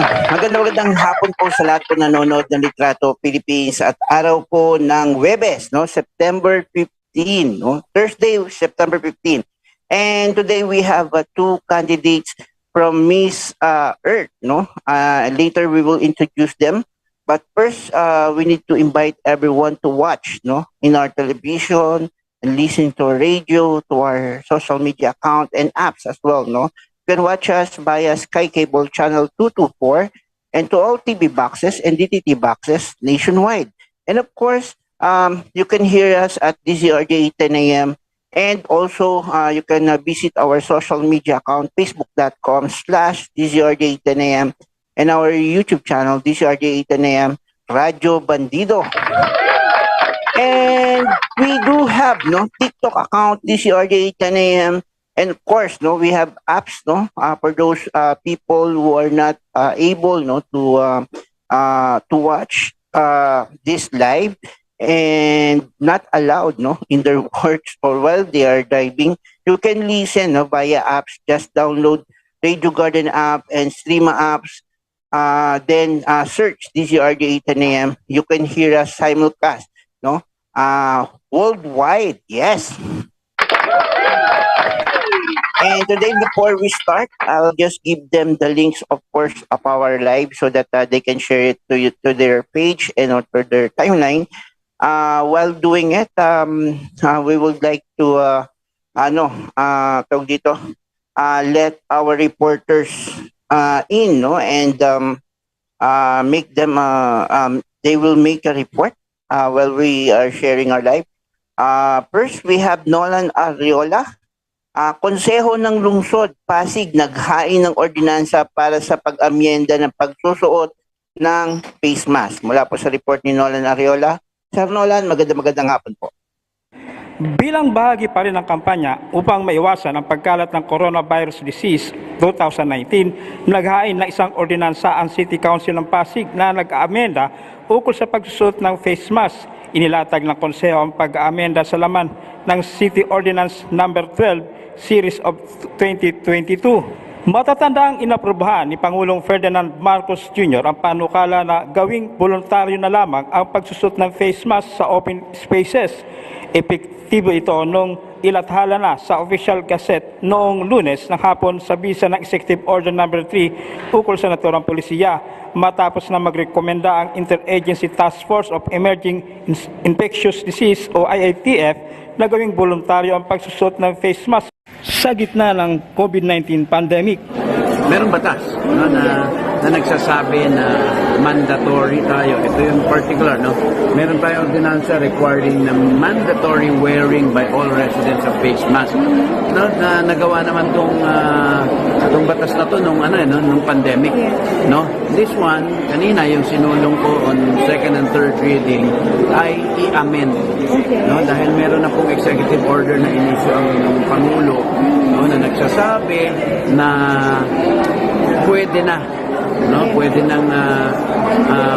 Magandang hapon po sa lahat po nanonood ng Litrato Philippines at araw po ng Webes, no? September 15, no? Thursday, September 15. And today we have two candidates from Miss Earth, no? Later we will introduce them. But first, we need to invite everyone to watch, no? In our television, and listen to our radio, to our social media account and apps as well, no? You can watch us via Sky Cable Channel 224 and to all TV boxes and DTT boxes nationwide. And of course, you can hear us at DZRJ 10 a.m. And also, you can visit our social media account, facebook.com/DZRJ 10 a.m. and our YouTube channel, DZRJ 10 a.m. Radio Bandido. And we do have TikTok account, DZRJ 10 a.m. And of course, we have apps, for those people who are not able, to watch this live and not allowed, in their works or while they are driving. You can listen, via apps. Just download Radio Garden app and Streama apps. Then search DZRJ 10 a.m. You can hear us simulcast, worldwide. Yes. And today, before we start, I'll just give them the links, of course, of our live so that they can share it to their page and or to their timeline. While doing it, we would like to, tawag dito, let our reporters in, and make them, they will make a report while we are sharing our live. First, we have Nolan Arreola. Konseho ng Lungsod, Pasig, naghain ng ordinansa para sa pag-amyenda ng pagsusuot ng face mask. Mula po sa report ni Nolan Arreola. Sir Nolan, magandang hapon po. Bilang bahagi pa rin ng kampanya upang maiwasan ang pagkalat ng coronavirus disease 2019, naghain ng isang ordinansa ang City Council ng Pasig na nag-aamenda ukol sa pagsusuot ng face mask. Inilatag ng konseho ang pag-aamenda sa laman ng City Ordinance No. 12 Series of 2022. Matatanda ang inaprubahan ni Pangulong Ferdinand Marcos Jr. ang panukala na gawing voluntaryo na lamang ang pagsusot ng face mask sa open spaces. Epektibo ito nung ilathala na sa Official Gazette noong Lunes ng hapon sa bisa ng Executive Order No. 3 ukol sa naturang polisiya matapos na magrekomenda ang Interagency Task Force of Emerging Infectious Disease o IITF na gawing voluntaryo ang pagsusot ng face mask sa gitna ng COVID-19 pandemic. Merong batas na nagsasabi na mandatory tayo. Ito yung particular, Meron tayong ordinansa requiring na mandatory wearing by all residents of face mask. Na nagawa naman tong batas na to nung pandemic, This one, kanina yung sinulong ko on second and third reading ay i-amend. Dahil meron na pong executive order na inisyu ang Pangulo, na nagsasabi na pwede na, pwede nang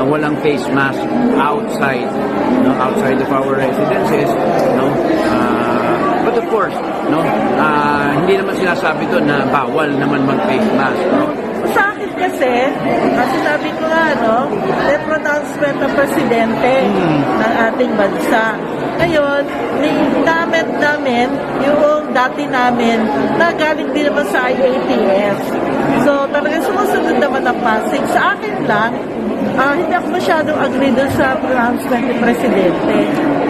walang face mask outside, outside of our residences, but of course, hindi naman sinasabi doon na bawal naman mag-face mask, Sa akin kasi, sinabi ko nga, may pronouncement ng presidente ng ating bansa. Ngayon, ni-comment namin yung dati namin na galing din naman sa IATF. So, talagang sumusunod naman ang Pasig. Sa akin lang, hindi ako masyadong agree doon sa pronouncement ni Presidente.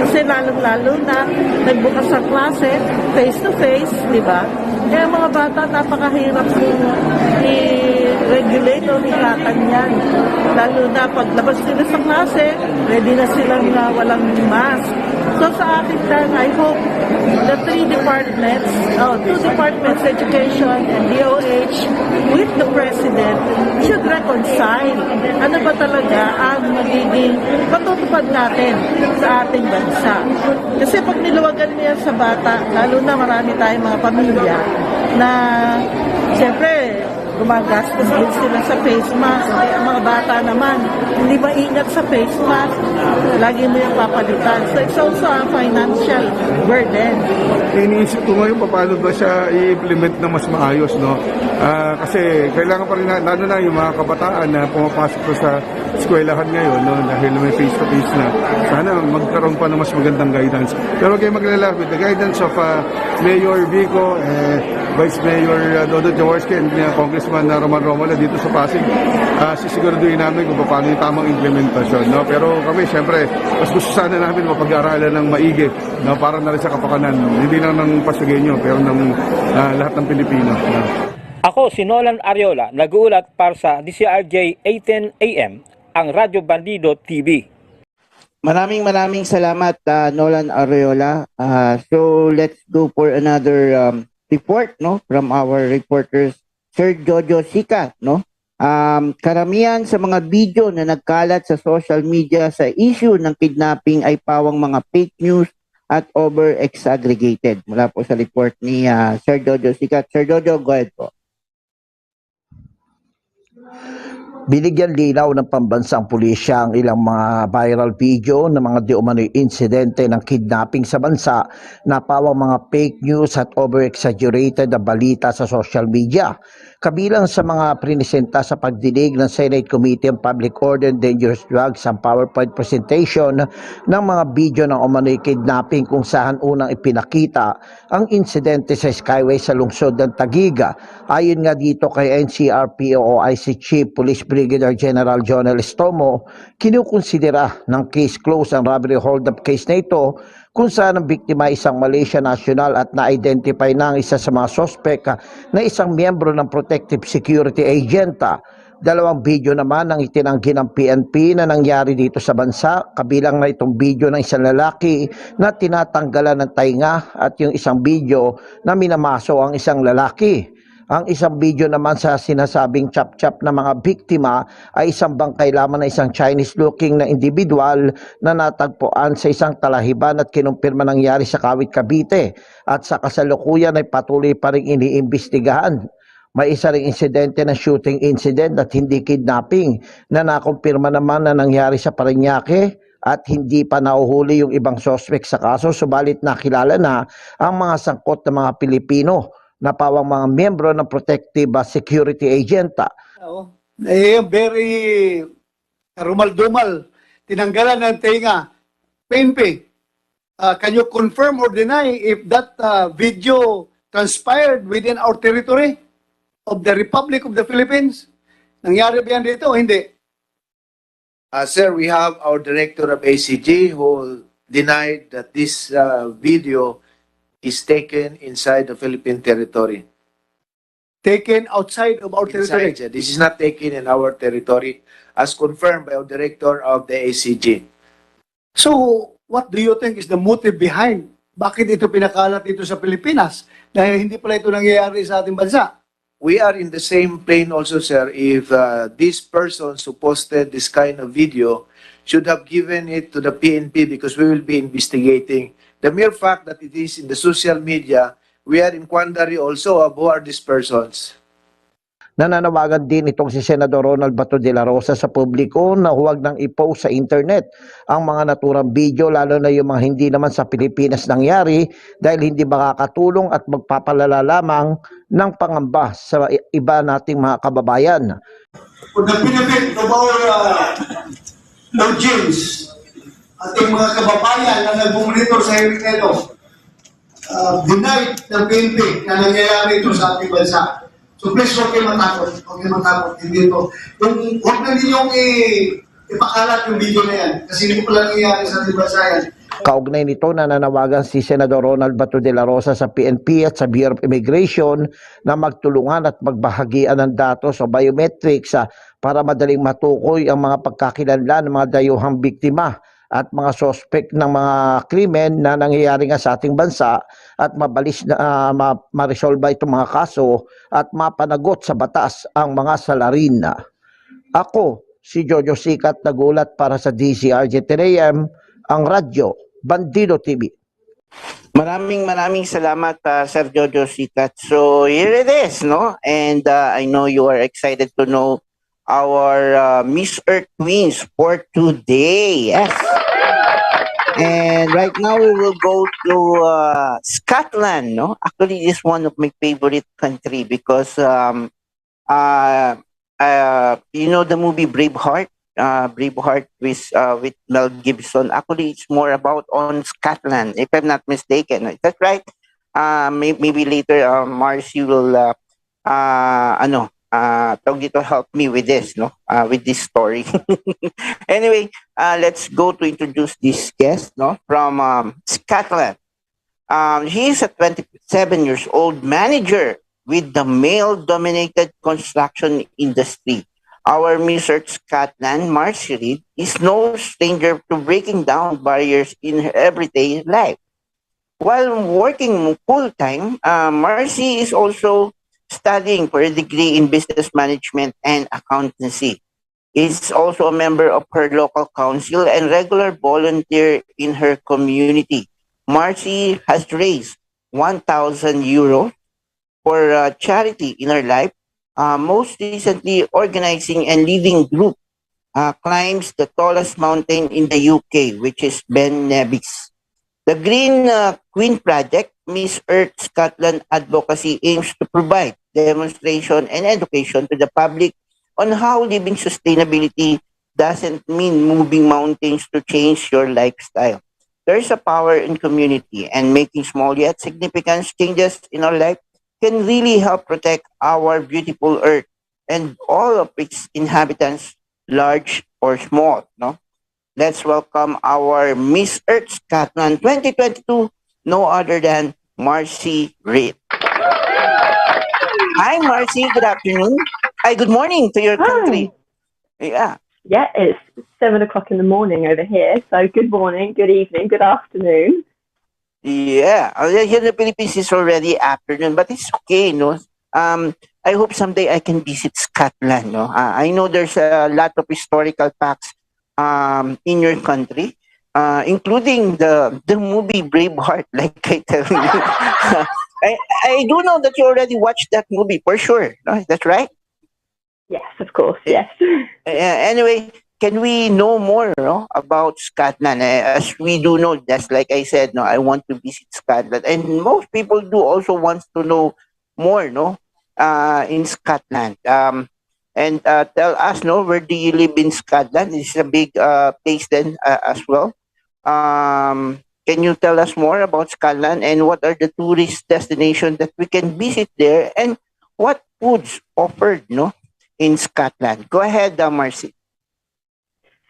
Kasi lalong-lalo na nagbukas ang klase, face-to-face, di ba? Kaya mga bata, napakahirap i-regulate o ikatan yan. Lalo na paglabas nila sa klase, ready na silang walang mask. So sa akin lang, I hope the two departments, Education and DOH, with the President, should reconcile. Ano ba talaga ang magiging matutupad natin sa ating bansa? Kasi pag niluwagan mo yan sa bata, lalo na marami tayong mga pamilya, na siyempre gumagastos din sila sa face mask. Eh, ang mga bata naman, hindi maingat sa face mask. Lagi mo yung papalitan. So it's also a financial burden. Iniisip ko ngayon paano ba siya i-implement na mas maayos, no? Kasi kailangan pa rin, lalo na yung mga kabataan na pumapasok ko sa eskwelahan ngayon, no? Dahil may face-to-face na. Sana magkaroon pa ng mas magandang guidance. Pero huwag kayo maglala, with the guidance of Mayor Vico, Vice Mayor Dodo Jaworski, and Congressman Roman Romulo dito sa Pasig, sisiguraduhin namin kung paano yung tamang implementasyon, no? Pero kami, syempre, mas gusto sana namin mapag-aralan ng maigi, no? Para na rin sa kapakanan, hindi lang ng Pasigueño, pero ng lahat ng Pilipino. No? Ako si Nolan Ariola, nag-uulat para sa DCRJ 18 AM, ang Radyo Bandido TV. Maraming salamat, Nolan Arreola. So let's go for another report, no, from our reporters, Sir Jojo Sikat, no. Karamihan sa mga video na nagkalat sa social media sa issue ng kidnapping ay pawang mga fake news at over-exaggregated. Mula po sa report ni Sir Jojo Sikat. Sir Jojo, go ahead po. Binigyan linaw ng pambansang pulisya ang ilang mga viral video ng mga di umano'y insidente ng kidnapping sa bansa na pawang mga fake news at over-exaggerated na balita sa social media. Kabilang sa mga prinisenta sa pagdinig ng Senate Committee on Public Order and Dangerous Drugs ang PowerPoint presentation ng mga video ng umano'y kidnapping kung saan unang ipinakita ang insidente sa Skyway sa lungsod ng Taguig. Ayon nga dito kay NCRPO-OIC Chief Police Brigadier General Jonel Estomo, kinukonsidera ng case close ang robbery hold-up case na ito kung saan ang biktima isang Malaysia national at na-identify na ang isa sa mga sospek na isang miyembro ng protective security agent. Dalawang video naman ang itinanggi ng PNP na nangyari dito sa bansa, kabilang na itong video ng isang lalaki na tinatanggalan ng tainga at yung isang video na minamaso ang isang lalaki. Ang isang video naman sa sinasabing chap-chap na mga biktima ay isang bangkay lamang na isang Chinese-looking na individual na natagpuan sa isang talahiban at kinumpirma nangyari sa Kawit, Cavite at sa kasalukuyan ay patuloy pa rin iniimbestigahan. May isa ring insidente na shooting incident at hindi kidnapping na nakumpirma naman na nangyari sa Parañaque at hindi pa nauhuli yung ibang suspect sa kaso, subalit nakilala na ang mga sangkot ng mga Pilipino na pawang mga miyembro ng protective security agent. Very rumal-dumal, tinanggalan ng tenga, PNP. Can you confirm or deny if that video transpired within our territory of the Republic of the Philippines? Nangyari ba yan dito o hindi? Sir, we have our director of ACG who denied that this video is taken inside the Philippine territory. Taken outside of our territory? Inside, this is not taken in our territory as confirmed by our director of the ACG. So, what do you think is the motive behind? Bakit ito pinakalat dito sa Pilipinas? Dahil hindi pala ito nangyayari sa ating bansa. We are in the same plane also, sir, if these persons who posted this kind of video should have given it to the PNP because we will be investigating. The mere fact that it is in the social media, we are in quandary also of who are these persons. Nananawagan din itong si Senador Ronald Bato de la Rosa sa publiko na huwag nang i-post sa internet ang mga naturang video, lalo na yung mga hindi naman sa Pilipinas nangyari, dahil hindi makakatulong at magpapalala lamang ng pangamba sa iba nating mga kababayan. For the benefit of our Lord James, ating mga kababayan na nag-monitor sa hearing na ito, denied ng PNP na nangyayari ito sa ating bansa. So please, huwag kayo matakot. Huwag kayo matakot. Hindi ito. Huwag na ninyong ipakalat yung video na yan. Kasi hindi pala nangyayari sa ating bansa yan. Kaugnay nito, nananawagan si Senador Ronald Bato de la Rosa sa PNP at sa Bureau of Immigration na magtulungan at magbahagian ng datos o biometrics para madaling matukoy ang mga pagkakilanlan ng mga dayuhang biktima at mga sospek ng mga krimen na nangyayari nga sa ating bansa at mabalis na ma-resolve itong mga kaso at mapanagot sa batas ang mga salarin. Ako, si Jojo Sikat, nagulat para sa DCRJ 10 AM, ang Radyo Bandido TV. Maraming salamat, Sir Jojo Sikat. So here it is, no? And I know you are excited to know our Miss Earth Queens for today. Yes. And right now we will go to Scotland, no? Actually, this is one of my favorite country because uh, you know the movie Braveheart. Braveheart with Mel Gibson. Actually, it's more about on Scotland, if I'm not mistaken. Is that right? Maybe later, Marcy will tawag dito, help me with this, no? With this story. Anyway, let's go to introduce this guest, no? From Scotland. He is a 27 years old manager with the male-dominated construction industry. Our Miss Earth Scotland, Marcy Reid, is no stranger to breaking down barriers in her everyday life. While working full-time, Marcy is also studying for a degree in business management and accountancy. Is also a member of her local council and regular volunteer in her community. Marcy has raised 1,000 euros for charity in her life, most recently organizing and leading group climbs the tallest mountain in the UK, which is Ben Nevis. The Green Queen Project, Miss Earth Scotland Advocacy aims to provide demonstration and education to the public on how living sustainability doesn't mean moving mountains to change your lifestyle. There's a power in community, and making small yet significant changes in our life can really help protect our beautiful earth and all of its inhabitants, large or small. No? Let's welcome our Miss Earth Scotland 2022, no other than Marcy Reid. Hi, Marcy. Good afternoon. Hi, good morning to your country. Hi. Yeah. Yeah, it's 7 o'clock in the morning over here. So good morning, good evening, good afternoon. Yeah. Here in the Philippines is already afternoon, but it's okay, no? I hope someday I can visit Scotland, no? I know there's a lot of historical facts in your country, including the movie Braveheart, like I tell you. I do know that you already watched that movie for sure. No? That's right. Yes, of course, yes. Anyway, can we know more, no, about Scotland? As we do know, just like I said, no, I want to visit Scotland, and most people do also want to know more, no, in Scotland. And tell us, no, where do you live in Scotland? It's a big place then as well. Can you tell us more about Scotland and what are the tourist destinations that we can visit there and what foods offered, no, in Scotland? Go ahead, Marcy.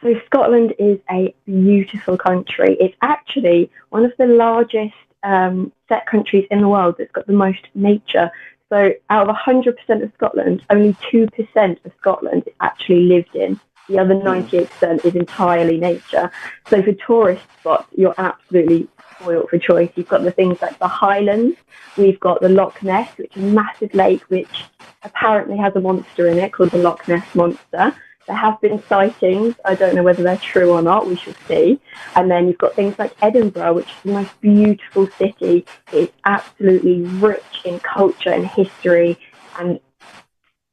So Scotland is a beautiful country. It's actually one of the largest set countries in the world that's got the most nature. So out of 100% of Scotland, only 2% of Scotland is actually lived in. The other 98% is entirely nature. So for tourist spots, you're absolutely spoiled for choice. You've got the things like the Highlands. We've got the Loch Ness, which is a massive lake which apparently has a monster in it called the Loch Ness Monster. There have been sightings. I don't know whether they're true or not. We shall see. And then you've got things like Edinburgh, which is the most beautiful city. It's absolutely rich in culture and history. And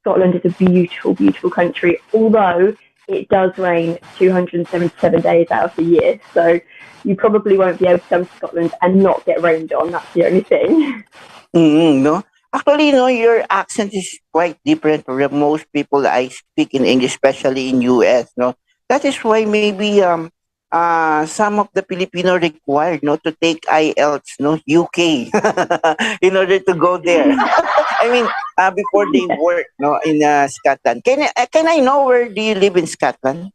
Scotland is a beautiful, beautiful country, although it does rain 277 days out of the year. So you probably won't be able to come to Scotland and not get rained on. That's the only thing. No. Actually, no, your accent is quite different from most people I speak in English, especially in US. No, that is why maybe some of the Filipino required no to take IELTS, no UK, in order to go there. I mean, before they work, no, in Scotland. Can I know where do you live in Scotland?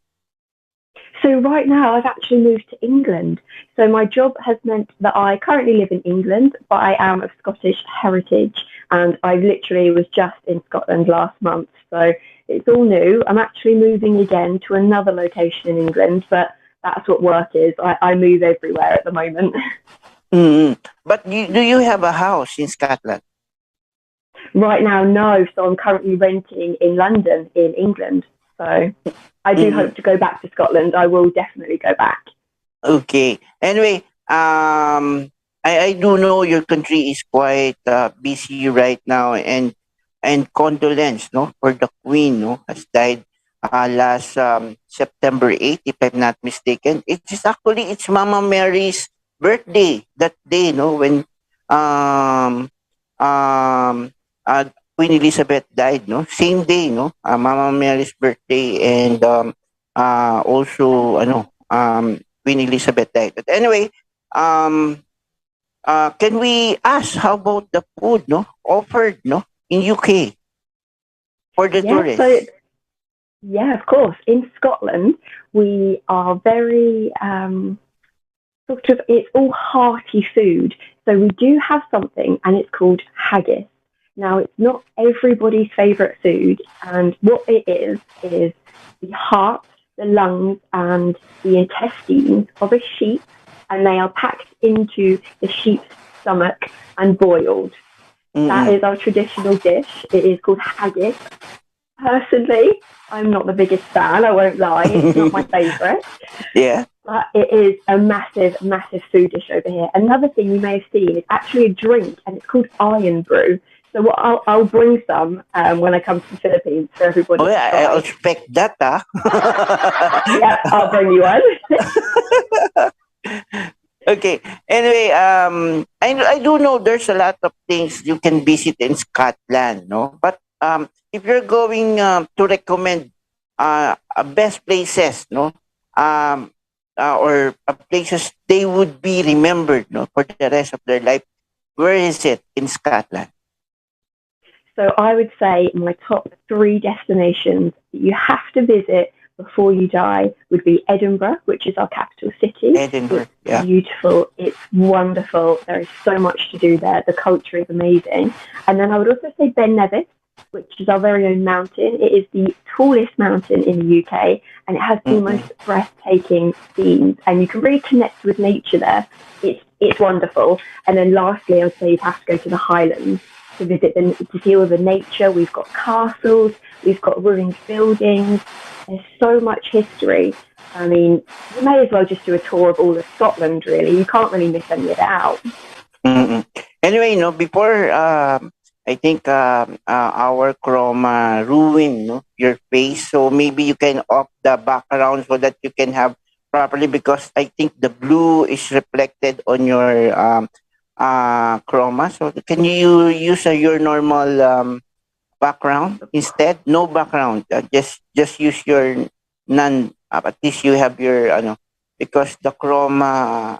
So right now I've actually moved to England. So my job has meant that I currently live in England, but I am of Scottish heritage and I literally was just in Scotland last month. So it's all new. I'm actually moving again to another location in England, but that's what work is. I move everywhere at the moment. But do you have a house in Scotland? Right now, no. So I'm currently renting in London in England. So I do hope to go back to Scotland. I will definitely go back. Okay. Anyway, I do know your country is quite busy right now, and condolence, no, for the Queen, no, has died last September 8th, if I'm not mistaken. It is actually it's Mama Mary's birthday that day, no, when um um uh, Queen Elizabeth died, no, same day, no, Mama Mary's birthday, and also Queen Elizabeth died. But anyway, um can we ask how about the food, no, offered, no, in UK for the Yeah, so tourists? yeah, of course. In Scotland, we are very sort of, it's all hearty food. So we do have something, and it's called haggis. Now, it's not everybody's favourite food, and what it is the heart, the lungs, and the intestines of a sheep, and they are packed into the sheep's stomach and boiled. That Mm-mm. is our traditional dish. It is called haggis. Personally, I'm not the biggest fan, I won't lie. It's not my favourite. Yeah. But it is a massive, massive food dish over here. Another thing you may have seen is actually a drink, and it's called Iron Brew. So what I'll bring some when I come to the Philippines for everybody Oh to yeah, I try. expect that, Yeah, I'll bring you one. Okay. Anyway, I do know there's a lot of things you can visit in Scotland, no? But if you're going to recommend best places, no, um, or places they would be remembered, no, for the rest of their life, where is it in Scotland? So I would say my top three destinations that you have to visit before you die would be Edinburgh, which is our capital city. Edinburgh. It's Yeah. beautiful. It's wonderful. There is so much to do there. The culture is amazing. And then I would also say Ben Nevis, which is our very own mountain. It is the tallest mountain in the UK, and it has the Mm-mm. most breathtaking scenes. And you can really connect with nature there. It's wonderful. And then lastly, I would say you'd have to go to the Highlands to visit to see all the nature. We've got castles, we've got ruined buildings. There's so much history. I mean, you may as well just do a tour of all of Scotland. Really, you can't really miss any of it out. Mm-mm. Anyway, before I think our chroma ruined, your face, so maybe you can off the background so that you can have properly, because I think the blue is reflected on your chroma. So can you use your normal background instead? No background. Just use your none. At least you have your because the chroma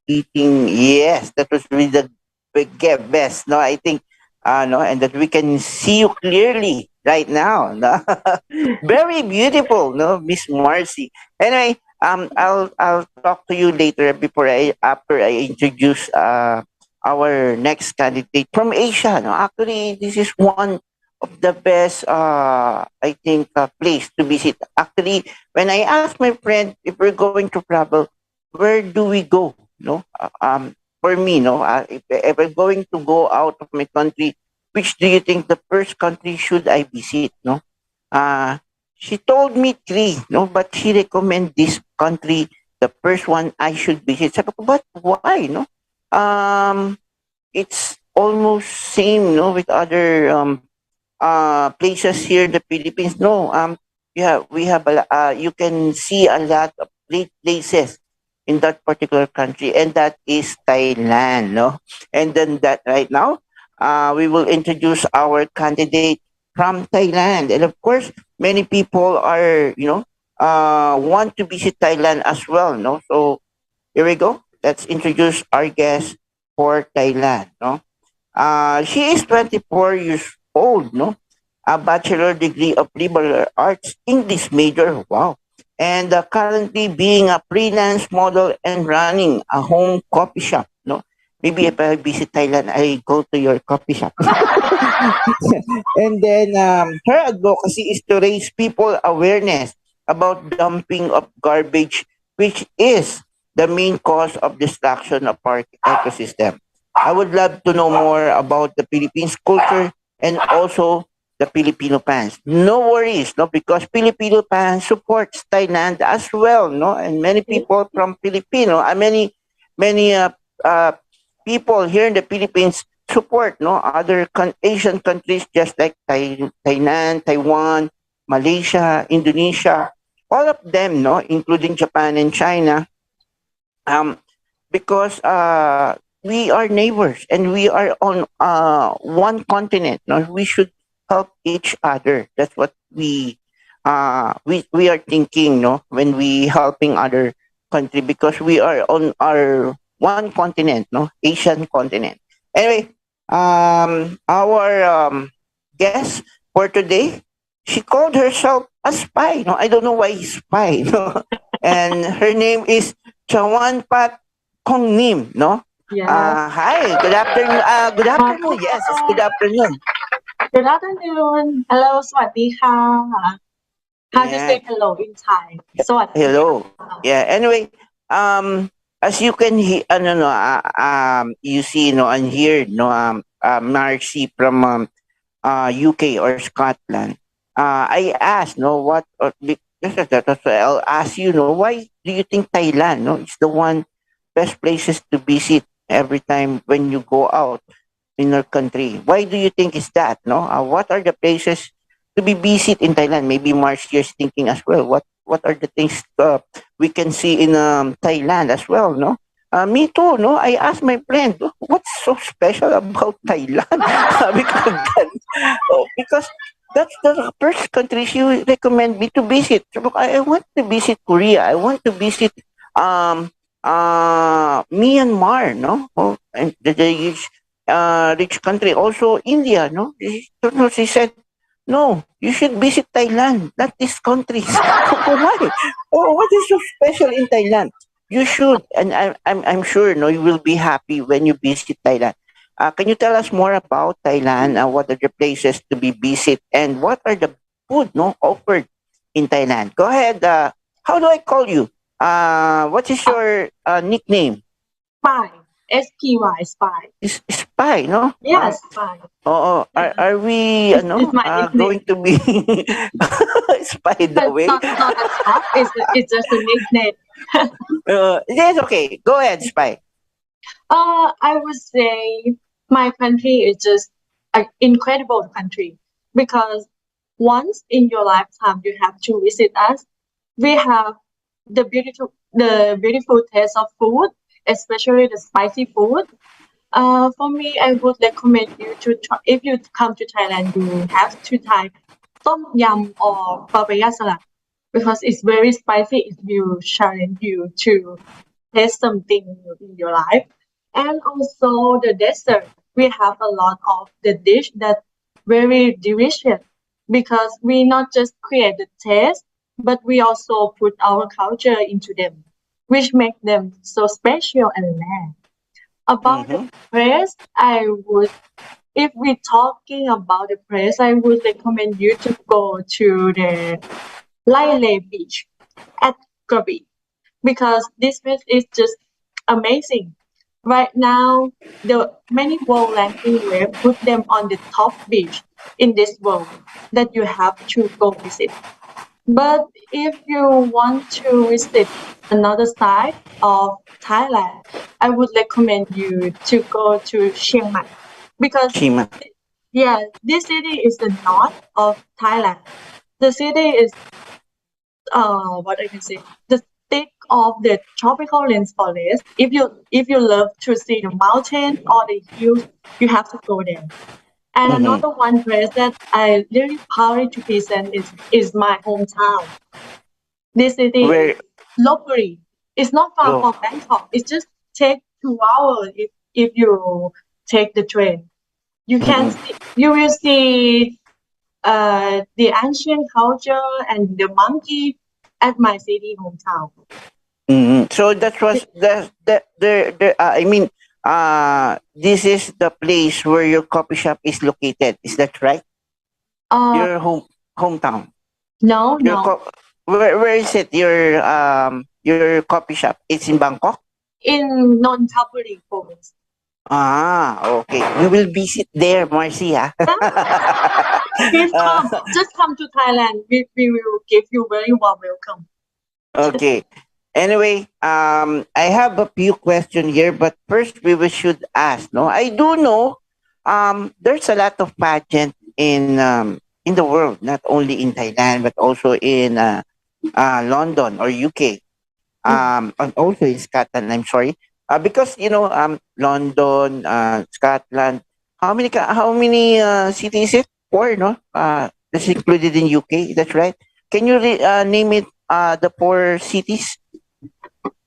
eating. Yes, that was really the best. No, I think no, and that we can see you clearly right now. No? Very beautiful, no, Miss Marcy. Anyway, I'll talk to you later before I after I introduce our next candidate from Asia. No, actually, this is one of the best I think place to visit. Actually, when I asked my friend if we're going to travel, where do we go? No, for me, no, if I'm going to go out of my country, which do you think the first country should I visit? No, uh, she told me three, no, but she recommend this country, the first one I should visit. Sabi ko, but why, no? Um, it's almost same, no, with other places here in the Philippines. No, we have you can see a lot of great places in that particular country, and that is Thailand. No, and then that right now, we will introduce our candidate from Thailand, and of course, many people are want to visit Thailand as well. No, so here we go. Let's introduce our guest for Thailand. No, she is 24 years old, no? A bachelor degree of liberal arts, English major, wow. And currently being a freelance model and running a home coffee shop, no? Maybe if I visit Thailand, I go to your coffee shop. And then her advocacy is to raise people awareness about dumping of garbage, which is the main cause of destruction of our ecosystem. I would love to know more about the Philippines culture and also the Filipino fans. No worries, no, because Filipino fans supports Thailand as well, no, and many people from Filipino, many people here in the Philippines support other Asian countries just like Thailand, Taiwan, Malaysia, Indonesia, all of them, including Japan and China, um, because we are neighbors and we are on one continent. No, we should help each other. That's what we are thinking. No, when we helping other country because we are on our one continent. No, Asian continent. Anyway, our guest for today, she called herself a spy. No, I don't know why spy. No, and her name is Chawan Pat Kong Nim, no? Yes. Hi, good afternoon. Good Hi. afternoon. Yes, it's good afternoon. Good afternoon. Hello สวัสดีค่ะ How to say Yeah, hello in Thai สวัสดี hello. Yeah. Anyway, as you can hear, you see, and hear, Marcy from UK or Scotland. I asked, what, because I'll ask you, why do you think Thailand, is the one best places to visit every time when you go out in our country? Why do you think is that? No, what are the places to be visit in Thailand? Maybe Marcia is thinking as well. What are the things we can see in Thailand as well? No, me too. No, I asked my friend, what's so special about Thailand? Because that's the first country she will recommend me to visit. So, look, I want to visit Korea. I want to visit um Myanmar, no? Oh, and the rich country. Also India, no? She said, no, you should visit Thailand, not these countries. Why? Oh, what is so special in Thailand? You should, and I'm sure, no, you will be happy when you visit Thailand. Can you tell us more about Thailand? What are the places to be visit, and what are the food, offered in Thailand? Go ahead. How do I call you? What is your nickname? Spy SPY Spy Spy, no? Yes Spy Oo. Are we, it's my nickname going to be spied but away? not a spy it's just a nickname Yes, okay. Go ahead, Spy. I would say my country is just an incredible country because once in your lifetime you have to visit us. We have the beautiful taste of food, especially the spicy food. For me, I would recommend you to try. If you come to Thailand, you have to try tom yum or papaya salad because it's very spicy. It will challenge you to taste something new in your life. And also the dessert. We have a lot of the dish that very delicious because we not just create the taste, but we also put our culture into them, which make them so special and rare. About the Mm-hmm. press, if we're talking about the press, I would recommend you to go to the Laile Beach at Krabi because this place is just amazing. Right now, the many world ranking web put them on the top beach in this world that you have to go visit. But if you want to visit another side of Thailand, I would recommend you to go to Chiang Mai because Chima. yeah, this city is the north of Thailand. The city is what I can say, the thick of the tropical rainforest. If you love to see the mountain or the hills, you have to go there. And Mm-hmm. another one place that I really proud to present is my hometown. This city is Where Lopburi. It's not far go? from Bangkok. It just take 2 hours if you take the train. Mm-hmm. You will see the ancient culture and the monkey at my city hometown. Mm-hmm. So that was I mean, this is the place where your coffee shop is located. Is that right? Uh, Your hometown. no, Your no. where is it? Your coffee shop. It's in Bangkok. In non-Kapuri province. Okay. We will visit there, Marcia. Please come. Just come to Thailand. We will give you very warm welcome. Okay. Anyway, I have a few questions here, but first should ask. No, I do know there's a lot of pageant in the world, not only in Thailand but also in London or UK, and also in Scotland. I'm sorry, because London, Scotland. How many cities is it? Four, no? That's included in UK. That's right. Can you name it? The four cities.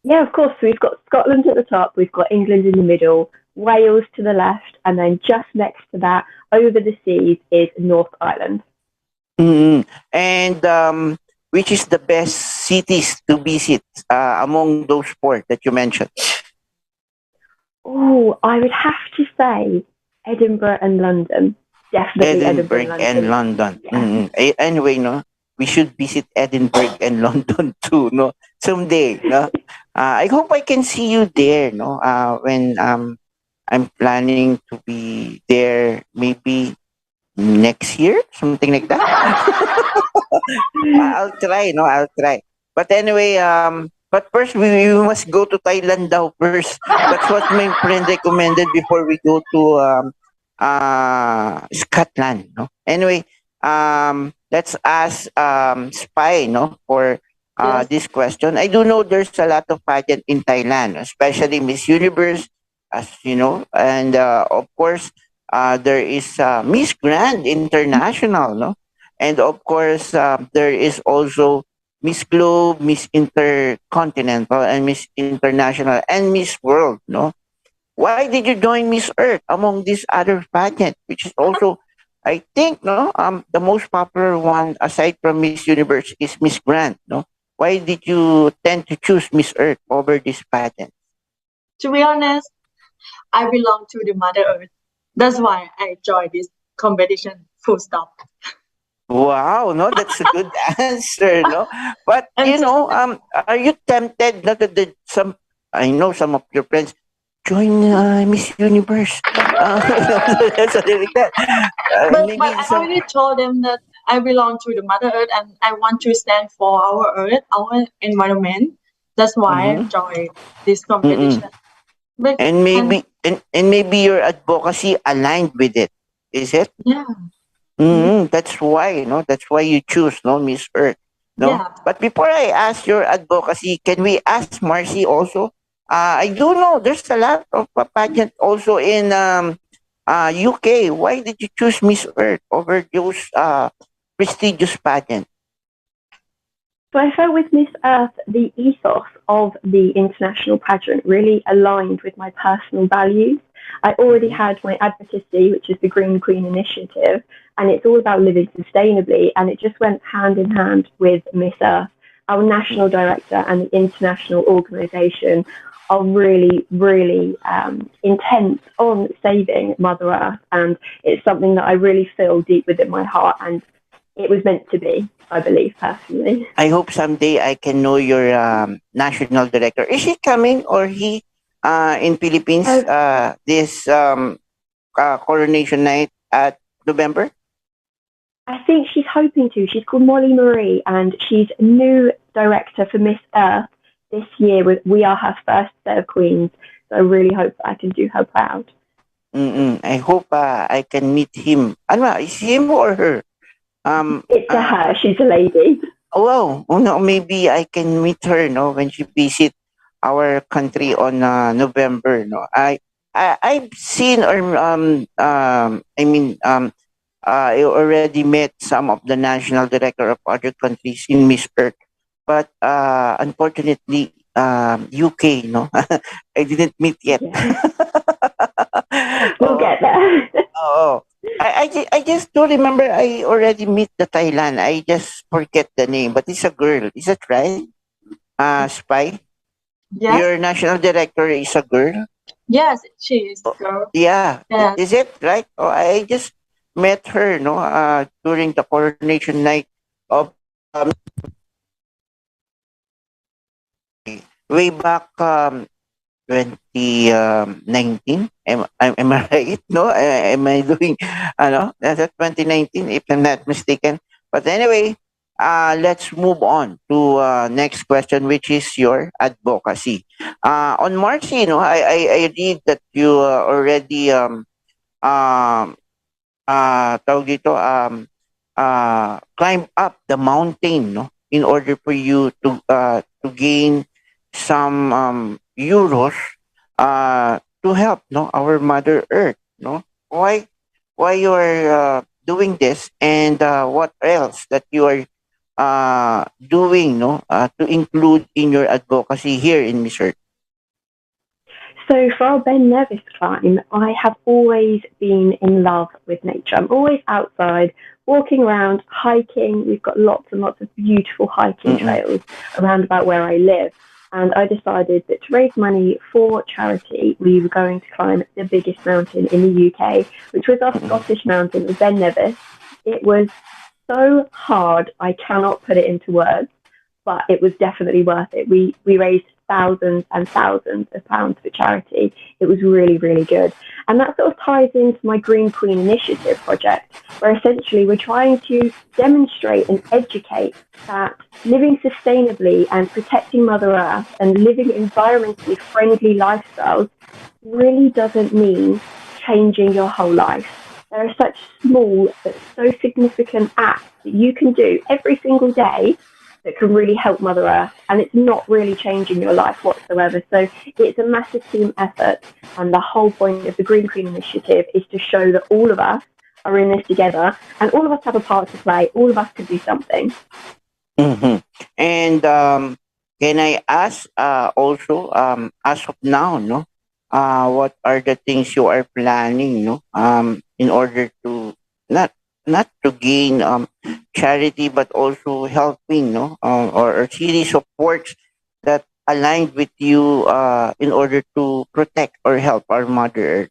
Yeah, of course. We've got Scotland at the top, we've got England in the middle, Wales to the left, and then just next to that, over the seas, is North Ireland. Mm. And which is the best cities to visit among those four that you mentioned? Oh, I would have to say Edinburgh and London. Definitely Edinburgh and Edinburgh and London. London. Yeah. Anyway, no, we should visit Edinburgh and London too, no, someday, no. I hope I can see you there, no. When I'm planning to be there, maybe next year, something like that. I'll try, no, I'll try. But anyway, but first we must go to Thailand now first. That's what my friend recommended before we go to Scotland. No. Anyway, let's ask Spy, no, for Yes. this question. I do know there's a lot of pageant in Thailand, especially Miss Universe, as you know, and of course, there is Miss Grand International, no, and of course, there is also Miss Globe, Miss Intercontinental, and Miss International, and Miss World. No, why did you join Miss Earth among these other pageants, which is also, I think, no, the most popular one aside from Miss Universe is Miss Grand. No, why did you tend to choose Miss Earth over this pageant? To be honest, I belong to the Mother Earth. That's why I joined this competition. Full stop. Wow, no, that's a good answer, no. But And are you tempted? Not that some, I know some of your friends join Miss Universe, something like that. but Maybe I some. already told them that I belong to the Mother Earth and I want to stand for our Earth, our environment. That's why I Mm-hmm, joined this mm-mm. competition. But And and maybe your advocacy aligned with it. Is it? yeah, That's why, no. That's why you choose, no, Miss Earth, no. yeah. But before I ask your advocacy, can we ask Marcy also? I do know there's a lot of pageant also in UK. Why did you choose Miss Earth over those prestigious pageant? So I felt with Miss Earth, the ethos of the international pageant really aligned with my personal values. I already Mm-hmm. had my advocacy, which is the Green Queen Initiative, and it's all about living sustainably, and it just went hand in hand with Miss Earth. Our national director and the international organisation are really, really intent on saving Mother Earth, and it's something that I really feel deep within my heart, and it was meant to be, I believe, personally. I hope someday I can know your national director. Is he coming or he in Philippines Uh, this coronation night at November? I think she's hoping to. She's called Molly Marie, and she's new director for Miss Earth this year. We are her first set of queens, so I really hope that I can do her proud. I hope I can meet him. Ano, is him or her? It's a Uh, her. She's a lady. wow. Oh, no, maybe I can meet her, no, when she visit our country on November, no. I've seen or I mean I already met some of the national director of other countries in Miss Earth, but unfortunately, UK, no, I didn't meet yet. Yeah, we'll Oh, get there. oh. I just don't remember. I already meet the Thailand. I just forget the name, but it's a girl. Is that right? Spy. Yes, Your national director is a girl. yes, she is Oh, girl. yeah, Yeah. is it right? Oh, I just met her, no, during the coronation night of way back 2019. Am I right? No, am I doing? Ano? That's 2019, if I'm not mistaken. But anyway, let's move on to next question, which is your advocacy. On March, I read that you already um, tawag dito, climb up the mountain, no, in order for you to gain some euros to help, no, our Mother Earth, no. Why you are doing this, and what else that you are doing, no, to include in your advocacy here in Miss Earth? So for our Ben Nevis climb, I have always been in love with nature. I'm always outside, walking around, hiking. We've got lots and lots of beautiful hiking Mm-mm. trails around about where I live. And I decided that to raise money for charity, we were going to climb the biggest mountain in the UK, which was our Scottish mountain, the Ben Nevis. It was so hard, I cannot put it into words, but it was definitely worth it. We raised thousands and thousands of pounds for charity. It was really, really good. And that sort of ties into my Green Queen Initiative project, where essentially we're trying to demonstrate and educate that living sustainably and protecting Mother Earth and living environmentally friendly lifestyles really doesn't mean changing your whole life. There are such small but so significant acts that you can do every single day that can really help Mother Earth, and it's not really changing your life whatsoever. So it's a massive team effort, and the whole point of the Green Queen Initiative is to show that all of us are in this together, and all of us have a part to play. All of us can do something. Mm-hmm. And can I ask also, as of now, no, what are the things you are planning, no, in order to not not to gain charity, but also helping, no, or a series of works that aligned with you in order to protect or help our Mother Earth.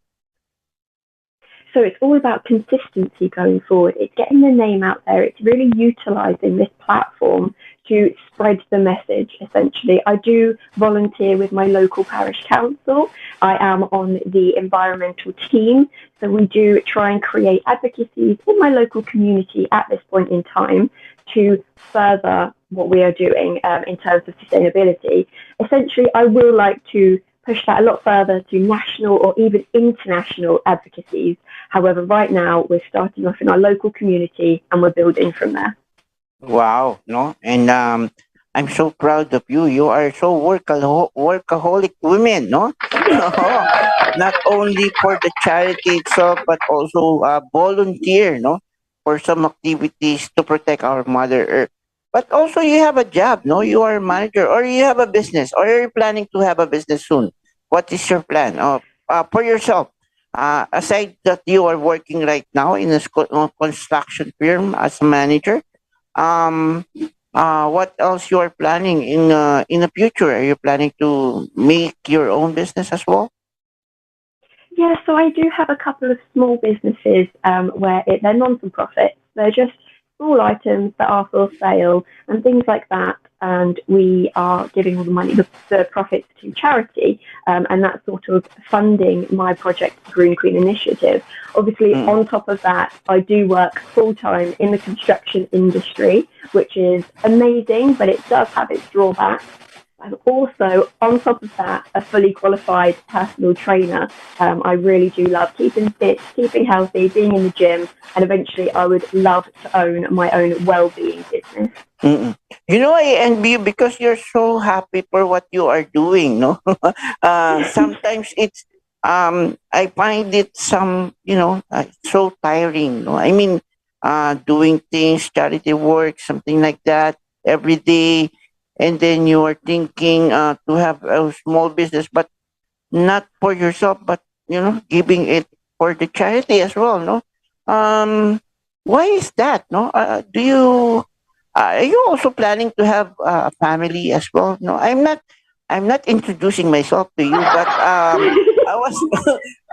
So it's all about consistency going forward. It's getting the name out there. It's really utilizing this platform to spread the message, essentially. I do volunteer with my local parish council. I am on the environmental team. So we do try and create advocacies in my local community at this point in time to further what we are doing in terms of sustainability. Essentially, I will like to push that a lot further to national or even international advocacies. However, right now we're starting off in our local community and we're building from there. Wow, no, and I'm so proud of you. You are so workaholic women, no? Not only for the charity itself, but also volunteer, no, for some activities to protect our Mother Earth. But also, you have a job, no? You are a manager, or you have a business, or are you planning to have a business soon? What is your plan? For yourself, aside that you are working right now in a construction firm as a manager, um, what else you are planning in the future? Are you planning to make your own business as well? Yeah, so I do have a couple of small businesses where they're non for profit. They're just small items that are for sale and things like that. And we are giving all the money, the profits to charity, and that's sort of funding my project, Green Queen Initiative. Obviously, Mm. on top of that, I do work full time in the construction industry, which is amazing, but it does have its drawbacks. I'm also, on top of that, a fully qualified personal trainer. I really do love keeping fit, keeping healthy, being in the gym, and eventually I would love to own my own well-being business. Mm-mm. You know, I envy you because you're so happy for what you are doing. No, sometimes it's I find it so tiring. No, I mean, doing things, charity work, something like that every day, and then you are thinking to have a small business, but not for yourself, but giving it for the charity as well. No, um, why is that? No, do you? Are you also planning to have a family as well? No, I'm not. I'm not introducing myself to you, but I was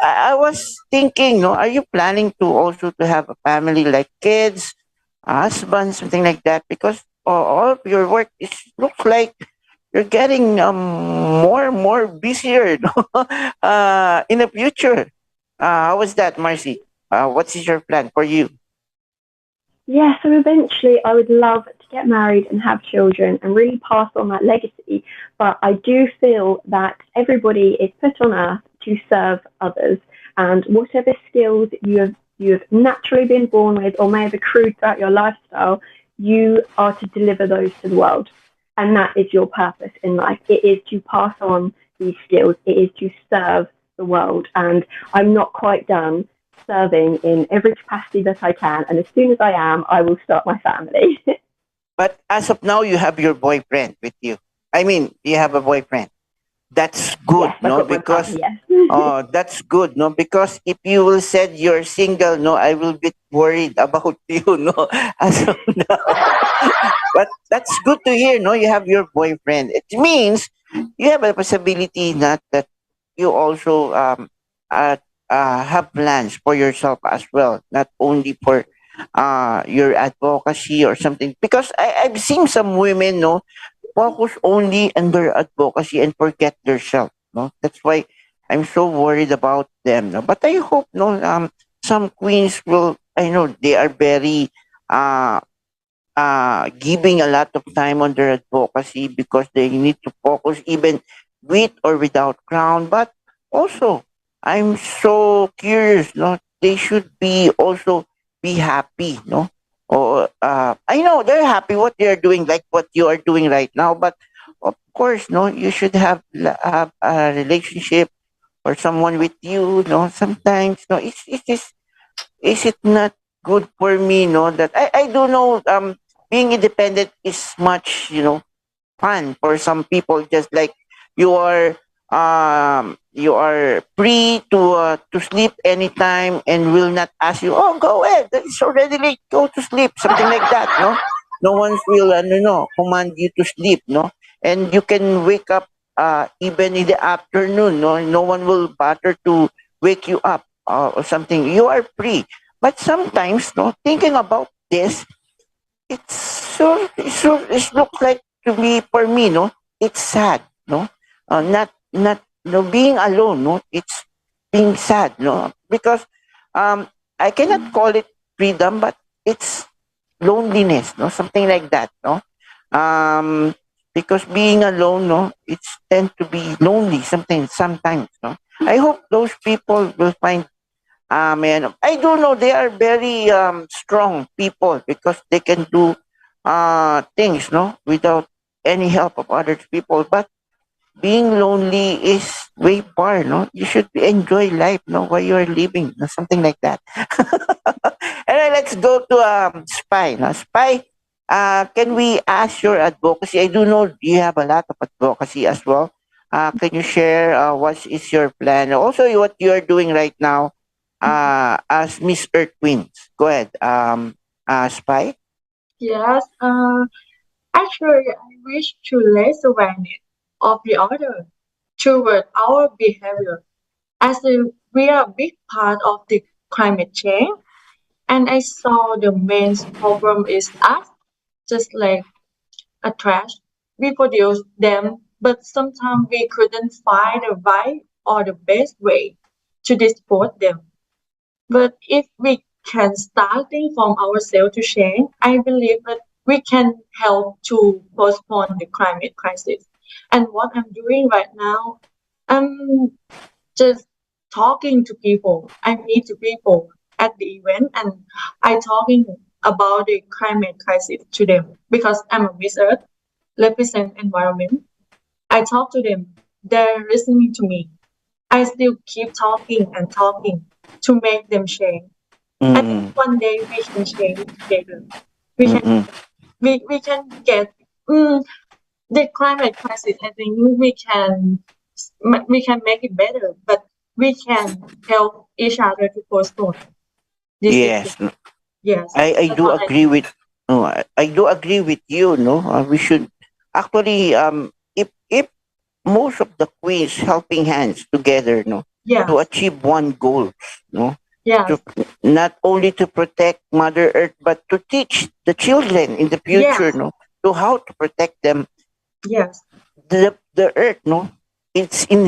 I was thinking. No, are you planning to also to have a family, like kids, husband, something like that? Because all of your work is looks like you're getting more and more busier, no? In the future. How was that, Marcy? What is your plan for you? Yeah, so eventually I would love to get married and have children and really pass on that legacy. But I do feel that everybody is put on earth to serve others, and whatever skills you have naturally been born with or may have accrued throughout your lifestyle, you are to deliver those to the world. And that is your purpose in life. It is to pass on these skills. It is to serve the world. And I'm not quite done serving in every capacity that I can. And as soon as I am, I will start my family. But as of now, you have your boyfriend with you. I mean, you have a boyfriend. That's good, Yes, I've no? got my Because partner, yes. that's good, no? Because if you will said you're single, no, I will be worried about you, no? As of now. But that's good to hear, no? You have your boyfriend. It means you have a possibility not that you also uh, have plans for yourself as well, not only for your advocacy or something. Because I've seen some women, no, focus only on their advocacy and forget themselves. No, that's why I'm so worried about them. No, but I hope no some queens will. I know they are very uh giving a lot of time on their advocacy because they need to focus even with or without crown. But also, I'm so curious. No, they should be also be happy. No, or I know they're happy what they're doing, like what you are doing right now. But of course, no, you should have a relationship or someone with you. No, sometimes no, is it not good for me, no, that I don't know, being independent is much, fun for some people, just like you are free to sleep anytime and will not ask you, oh, go ahead, it's already late, go to sleep, something like that, no. No one will command you to sleep, no. And you can wake up even in the afternoon, no one will bother to wake you up or something. You are free. But sometimes, no, thinking about this, it looks like to me, for me, no, it's sad, no, not no, being alone, no, it's being sad, no, because um I cannot call it freedom, but it's loneliness, no, something like that, no, um because being alone, no, it's tend to be lonely something sometimes, no. I hope those people will find and I don't know, they are very strong people because they can do things, no, without any help of other people. But being lonely is way far, no. You should enjoy life, no, while you are living, no? Something like that. Anyway, let's go to Spy. Now, Spy, can we ask your advocacy? I do know you have a lot of advocacy as well. Can you share what is your plan? Also, what you are doing right now as Miss Earth Queens. Go ahead, Spy. Yes, actually, I wish to raise awareness of the other toward our behavior, as we are a big part of the climate change. And I saw the main problem is us, just like a trash. We produce them, but sometimes we couldn't find the right or the best way to dispose them. But if we can starting from ourselves to change, I believe that we can help to postpone the climate crisis. And what I'm doing right now, I'm just talking to people. I meet to people at the event and I talking about the climate crisis to them because I'm a wizard, represent environment. I talk to them. They're listening to me. I still keep talking and talking to make them change. I think Mm-mm, one day we can change together. We can mm-mm. we can get mm, the climate crisis. I think we can make it better, but we can help each other to postpone this situation. Yes, Yes, I that's do what I agree think. with no, I do agree with you. No, we should actually if most of the queens helping hands together, no, to Yes, achieve one goal, no, to yes, not only to protect Mother Earth but to teach the children in the future, yes, no, to how to protect them. yes, The Earth, no, it's in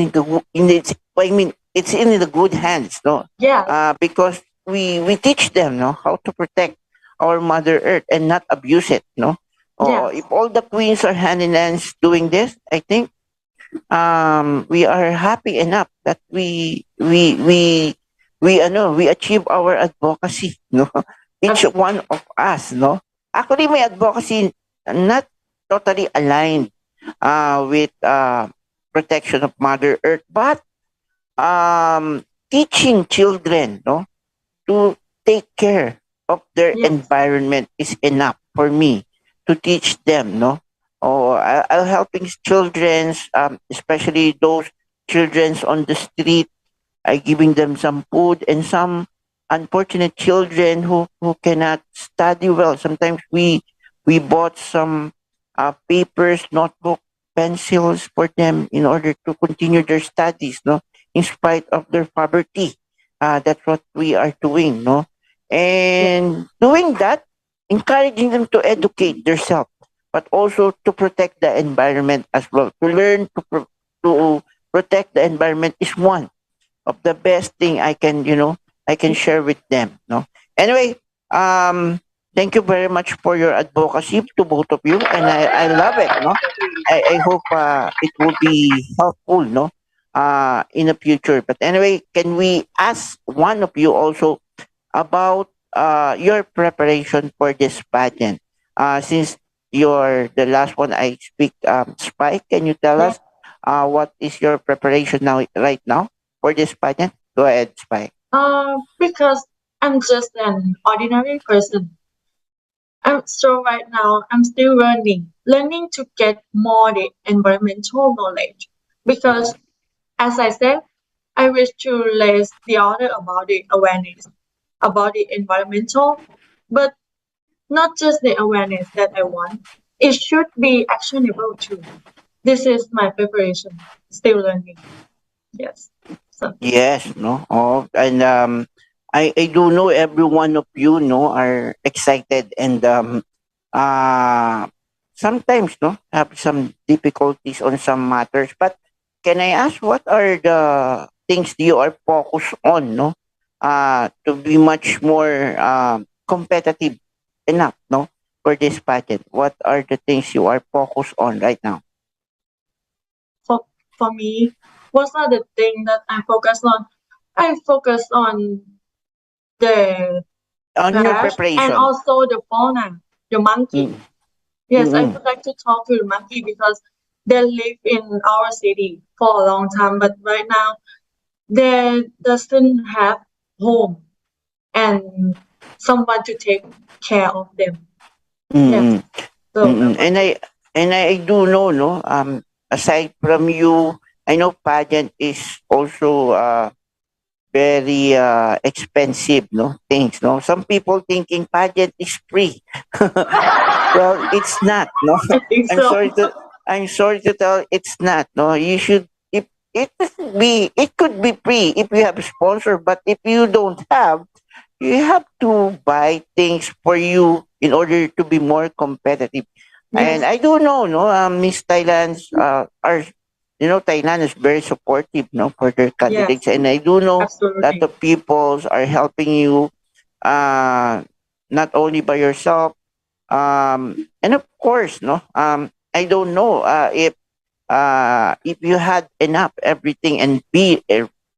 in its. I mean, it's in the good hands, no, yes, because we teach them, no, how to protect our Mother Earth and not abuse it, no, Yes. If all the queens are hand in hands doing this, I think we are happy enough that we achieve our advocacy, no. Each Abs- one of us, no. Actually, my advocacy not totally aligned with protection of Mother Earth, but teaching children, no, to take care of their Yes. environment is enough for me to teach them, no. I'll helping children's, especially those children's on the street. I giving them some food, and some unfortunate children who cannot study well. Sometimes we bought some papers, notebook, pencils for them in order to continue their studies, no, in spite of their poverty. That's what we are doing, no, Yes. and doing that, encouraging them to educate themselves, but also to protect the environment as well. To learn to protect the environment is one of the best thing I can share with them. No. Anyway, thank you very much for your advocacy to both of you, and I love it. No, I hope it will be helpful. No, in the future. But anyway, can we ask one of you also about your preparation for this pageant? Since you're the last one I speak, Spike, can you tell Yes. us what is your preparation now right now for this pageant? Go ahead, Spike. Because I'm just an ordinary person. So right now I'm still learning to get more the environmental knowledge. Because as I said, I wish to raise the order about the awareness about the environmental, but not just the awareness that I want. It should be actionable too. This is my preparation. Still learning. Yes. So Yes, no. Oh, and I do know every one of you no are excited and uh sometimes no have some difficulties on some matters. But can I ask what are the things you are focused on, no? To be much more competitive enough, no, for this pageant. What are the things you are focused on right now? for for me, what's not the thing that I focus on? I focus on the On your trash and preparation. also the fauna, the monkey. Mm, Yes, I mm, would like to talk to the monkey because they live in our city for a long time, but right now they doesn't have home and someone to take care of them. Yes, mm. so I Mm, want. and I do know, no. Aside from you, I know pageant is also very expensive, no things, no. Some people thinking pageant is free. Well, it's not, no. I think I'm so. sorry to I'm sorry to tell it's not. No, you should if it could be free if you have a sponsor, but if you don't have, you have to buy things for you in order to be more competitive. And Yes, I do know, no, Miss Thailand's are, Thailand is very supportive, no, for their candidates, yes, and I do know that the absolutely. peoples are helping you, uh, not only by yourself, and of course, no, I don't know if you had enough everything and be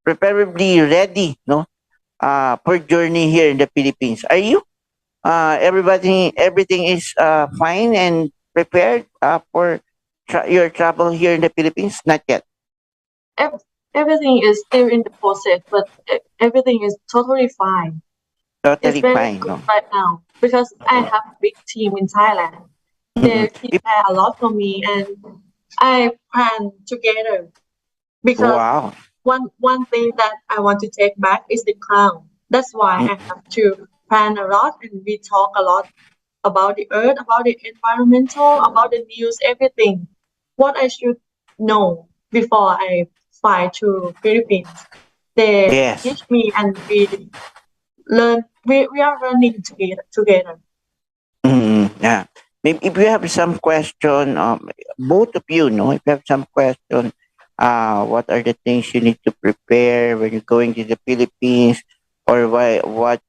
preferably ready, no, per journey here in the Philippines. Are you? Everything is fine and prepared for your travel here in the Philippines? Not yet. Ev- Everything is still in the process, but everything is totally fine. It's Totally very fine. good No. right now because I have a big team in Thailand. Mm-mm. They prepare a lot for me, and I plan together because Wow. one thing that I want to take back is the crown. That's why I Mm, have to plan a lot, and we talk a lot about the earth, about the environmental, about the news, everything. What I should know before I fly to Philippines. They yes. teach me, and we learn. We are learning together. Yeah. Maybe if you have some question, both of you, no, if you have some question, what are the things you need to prepare when you're going to the Philippines, or what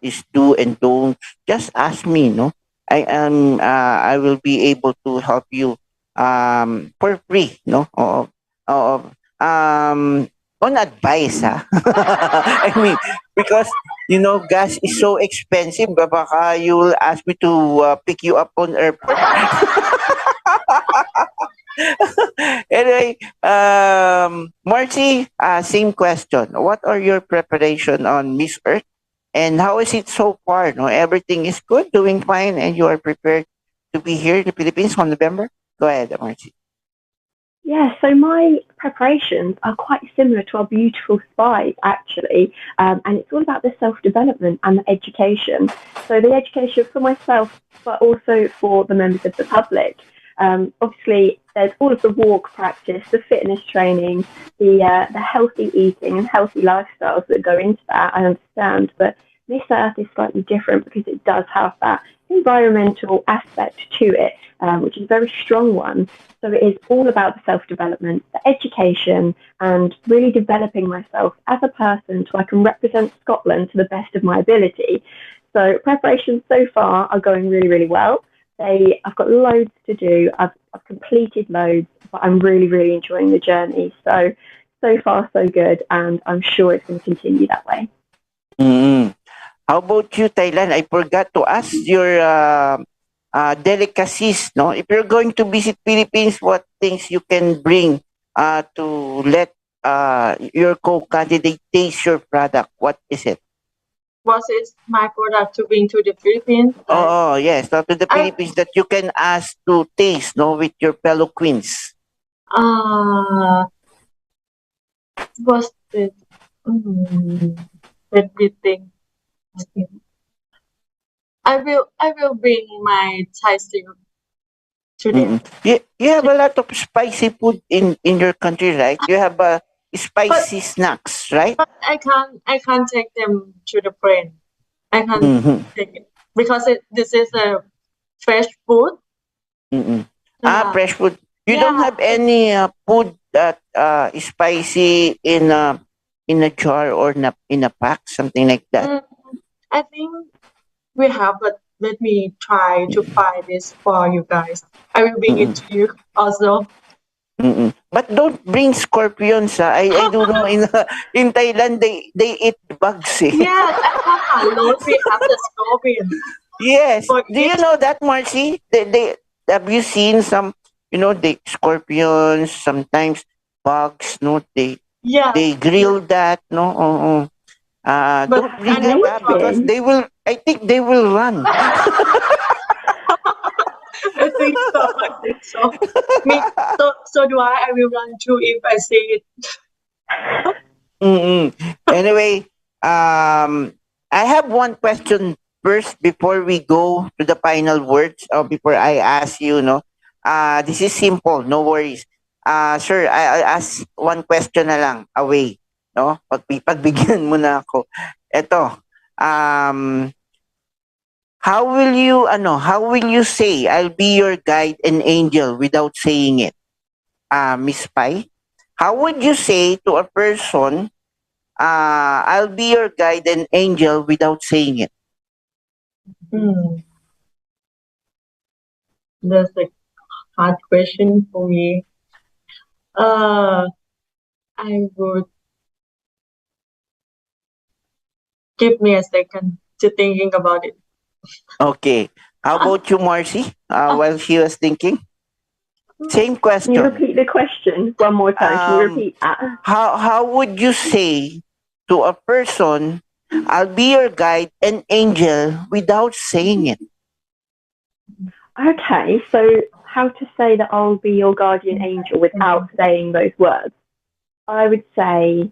is do and don't, just ask me, no. I will be able to help you for free, no? Um on advice, ha. I mean, because gas is so expensive, baka you will ask me to pick you up on airport. Anyway, Marcy, same question. What are your preparation on Miss Earth? And how is it so far? No, everything is good, doing fine, and you are prepared to be here in the Philippines on November? Go ahead, Marcy. Yeah, so my preparations are quite similar to our beautiful spies, actually, and it's all about the self development and the education. So, the education for myself, but also for the members of the public. Obviously, there's all of the walk practice, the fitness training, the healthy eating and healthy lifestyles that go into that. I understand, but Miss Earth is slightly different because it does have that environmental aspect to it, which is a very strong one. So it is all about the self-development, the education, and really developing myself as a person so I can represent Scotland to the best of my ability. So preparations so far are going really, really well. I've got loads to do. I've completed loads, but I'm really, really enjoying the journey. So far so good, and I'm sure it's going to continue that way. Mm. How about you, Thailand? I forgot to ask your delicacies. No, if you're going to visit Philippines, what things you can bring to let your co-candidate taste your product? What is it? What is my product to bring to the Philippines? Oh, yes, not to the I Philippines that you can ask to taste, no, with your fellow queens. uh what's this? Mm, let me think. I will bring my Thai stew to them. Mm-mm. You have a lot of spicy food in your country, right? You have But spicy snacks, right? I can't take them to the plane. I can't Mm-hmm. take it because this is a fresh food. Mm-mm. Yeah, Fresh food. You don't yeah. have any food that is spicy in a jar or in a pack, something like that. Mm, I think we have, but let me try to find this for you guys. I will bring it Mm-mm. to you also. Mm-mm. But don't bring scorpions. I do know in Thailand they eat bugs. Eh. Yes, at Papa we have the scorpion Yes. for Do you it. know that, Marcy? They have you seen some? The scorpions sometimes bugs. No, Yes, they grill that. No, but don't I bring it never up tried. because Amazing. they will. I think they will run. I think so. I think so. Me. So do I. I will run too if I see it. Mm-mm. Anyway, I have one question first before we go to the final words or before I ask you, no? This is simple, no worries. Sir, I'll ask one question na lang away, no? Pagbigyan mo na ako. Ito, um, how will you say I'll be your guide and angel without saying it? Miss Pai? How would you say to a person I'll be your guide and angel without saying it? Hmm, that's a hard question for me. Uh, I would give me a second to thinking about it. Okay. How about you, Marcy? While she was thinking, same Can you question. repeat the question one more time? Can you Um, repeat that? how would you say to a person, "I'll be your guide and angel" without saying it? Okay, so how to say that I'll be your guardian angel without saying those words? I would say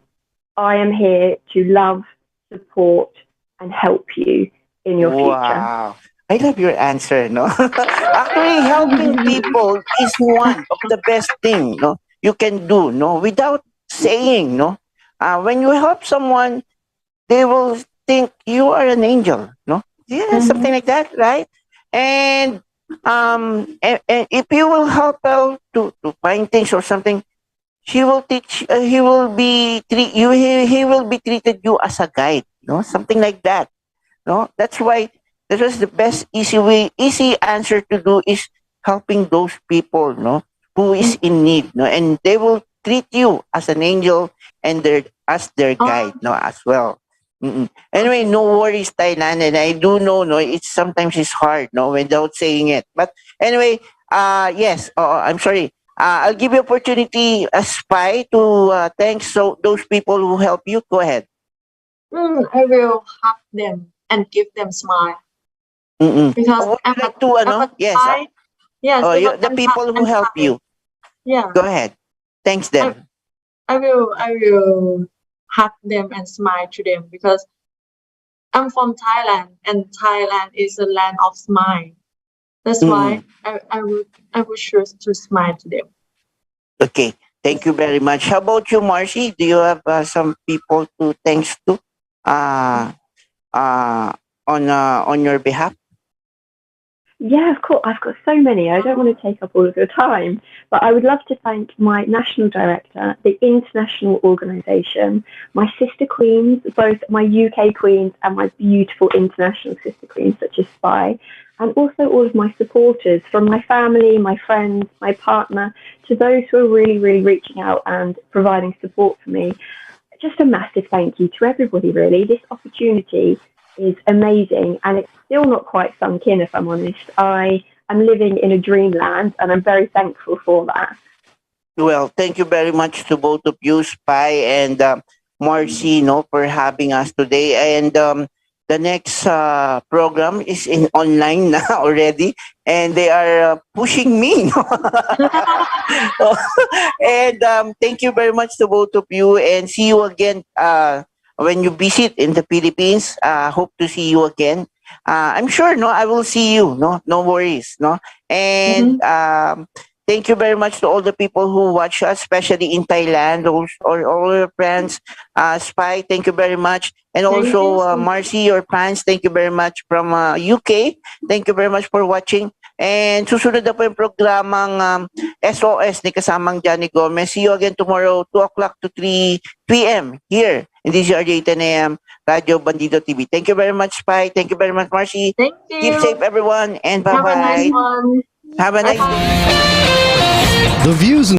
I am here to love, support, and help you in your future. Wow. I love your answer, no? Actually, helping people is one of the best thing, no, you can do, no, without saying, no. When you help someone, they will think you are an angel, no? Yeah, something Mhm. like that, right? And and if you will help her to find things or something, she will teach. He will be treat you. He will be treated you as a guide, no? Something like that, no? That's why. That was the best easy answer to do is helping those people, no, who is in need, no, and they will treat you as an angel and as their guide, no, as well. Anyway, no worries, Thailand, and I do know, no, it's hard, no, without saying it. But anyway, yes, I'm sorry. I'll give you opportunity, a spy, to thank those people who help you. Go ahead. I will hug them and give them smile because Would you I'm like to, I'm a yes, Thai. Yes, because the I'm people who I'm help Thai. you. Yeah, Go ahead. Thanks I, them. I will hug them and smile to them because I'm from Thailand and Thailand is a land of smile. That's why Mm. I would choose to smile to them. Okay. Thank you very much. How about you, Marcy? Do you have some people to thanks to uh, uh, on your behalf? Yeah, of course. I've got so many. I don't want to take up all of your time, but I would love to thank my national director, the international organisation, my sister queens, both my UK queens and my beautiful international sister queens, such as Spy, and also all of my supporters, from my family, my friends, my partner, to those who are really, really reaching out and providing support for me. Just a massive thank you to everybody, really. This opportunity is amazing and it's still not quite sunk in, if I'm honest. I am living in a dreamland and I'm very thankful for that. Well, thank you very much to both of you, Spy and Marcy, no, for having us today. And the next program is in online now already, and they are pushing me. No? And thank you very much to both of you, and see you again when you visit in the Philippines. Hope to see you again. I'm sure, no, I will see you. No, no worries, no. And thank you very much to all the people who watch us, especially in Thailand, or all your friends. Spy, thank you very much. And Thank you also, so much. Marcy, your fans, thank you very much from UK. Thank you very much for watching. And susunod na po yung programang SOS ni kasamang Johnny Gomez. See you again tomorrow, 2 o'clock to 3 p.m. here in DCRJ 10 a.m. Radio Bandido TV. Thank you very much, Spy. Thank you very much, Marcy. Thank Keep safe, you. everyone, and Have a nice bye-bye. one. Have a Bye nice bye. day. The views and